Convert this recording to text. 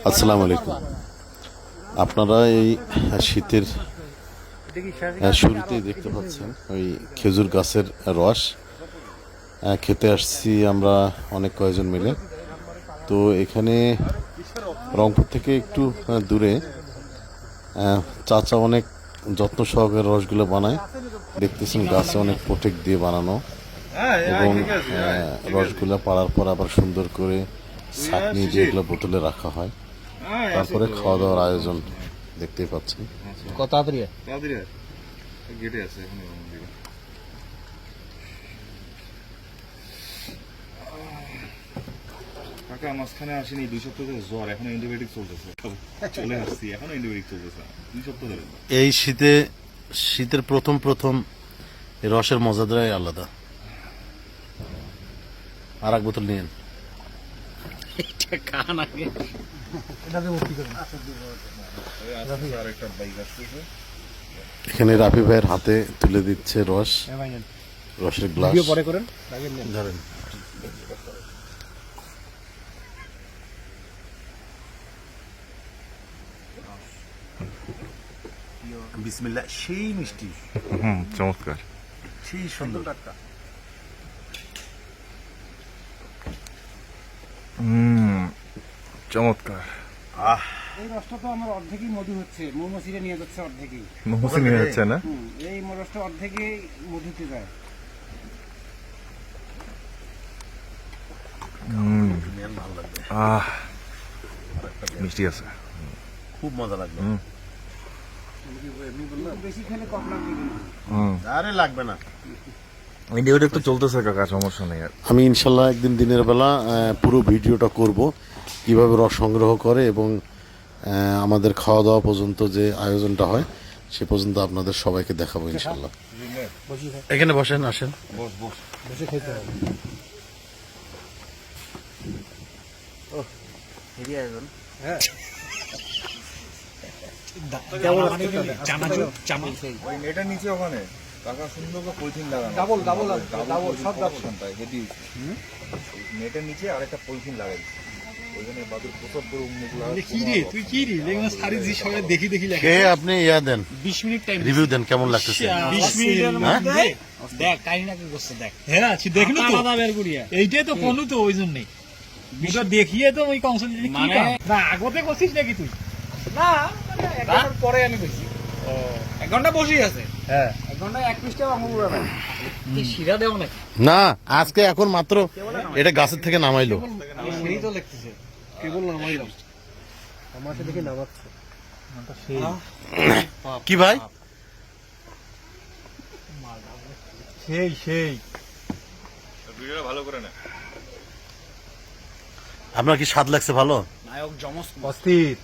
আসসালামু আলাইকুম। আপনারা এই শীতের শুরুতেই দেখতে পাচ্ছেন ওই খেজুর গাছের রস খেতে আসছি আমরা অনেক কয়েকজন মিলে। তো এখানে রংপুর থেকে একটু দূরে চাচা অনেক যত্ন সহকারে রসগুলো বানায়। দেখতেছেন গাছে অনেক প্রোটেক্ট দিয়ে বানানো, এবং রসগুলো পাড়ার পর আবার সুন্দর করে ছাঁকনি যেগুলো বোতলে রাখা হয়, তারপরে খাওয়া দাওয়ার আয়োজন দেখতেই পাচ্ছেন। কত তাড়াতাড়ি গেটে আছে এখন কাকা মাঝখানে আসেনি 2 সপ্তাহ ধরে জ্বর, এখন অ্যান্টিবায়োটিক চলতেছে, চলে আসছি এখন অ্যান্টিবায়োটিক চলতেছে 2 সপ্তাহ ধরে। এই শীতের প্রথম এই রসের মজাটাই আলাদা। আর এক বোতল নিয়েন। এখানে রাফি ভাইয়ের হাতে তুলে দিচ্ছে রসের গ্লাস। ধরেন। বিসমিল্লাহ। সেই মিষ্টি, চমৎকার, সেই সুন্দর। চমৎকার। এই রসটা তো আমার অর্ধেকই মধু হচ্ছে, মৌমাছিরা নিয়ে যাচ্ছে অর্ধেকই। মৌমাছি নিয়ে যাচ্ছে না? এই রসটা অর্ধেকই মধুতে যায়। ভালো লাগবে, মিষ্টি আছে, খুব মজা লাগবে। বেশি খেলে কম লাগবে। আরে লাগবে না, অ্যান্টিবায়োটিক তো চলতেছে কাকা, সমস্যা নেই। আমি ইনশাল্লাহ একদিন দিনের বেলা পুরো ভিডিওটা করব কিভাবে রস সংগ্রহ করে, এবং আমাদের খাওয়া দাওয়া পর্যন্ত যে আয়োজনটা হয় সে পর্যন্ত আপনাদের সবাইকে দেখাবো ইনশাল্লাহ। এখানে বসেন, আসেন, বসে খেতে হবে। হ্যাঁ, নেটের নিচে ওখানে কাকা সুন্দর করে পলিথিন লাগানো, ডাবল সব ডাবল। নেটের নিচে আরেকটা পলিথিন লাগাই ওইখানে বাদুর প্রসব করে মুখ আপনি ইয়া দেন, 20 মিনিট টাইম রিভিউ দেন কেমন লাগতেছে। 20 মিনিটের মধ্যে দেখ কাহিনী কি করছে দেখ। হ্যাঁ আছি দেখলি তো আলাদা বের করিয়া এইটাই তো কোন তো ওইজন্যই মুটা দেখিয়ে তো ওই কাউন্সিল কি না আগতে করছিস নাকি তুই? না মানে 1 ঘন্টা পরে আমি কইছি। ও 1 ঘন্টা বসেই আছে। হ্যাঁ 1 ঘন্টা 1 পৃষ্ঠা অঙ্গুরা না কি শিরা দেও নাকি? না, আজকে এখন মাত্র এটা গাছের থেকে নামাইলো। সেই তো লিখতেছে কেবল নামাইলাম আমার সাথে দেখে নামাচ্ছে। কি ভাই, সেই ভিডিওটা ভালো করে না। আপনার কি স্বাদ লাগছে? ভালো, নায়ক জমস অস্থির।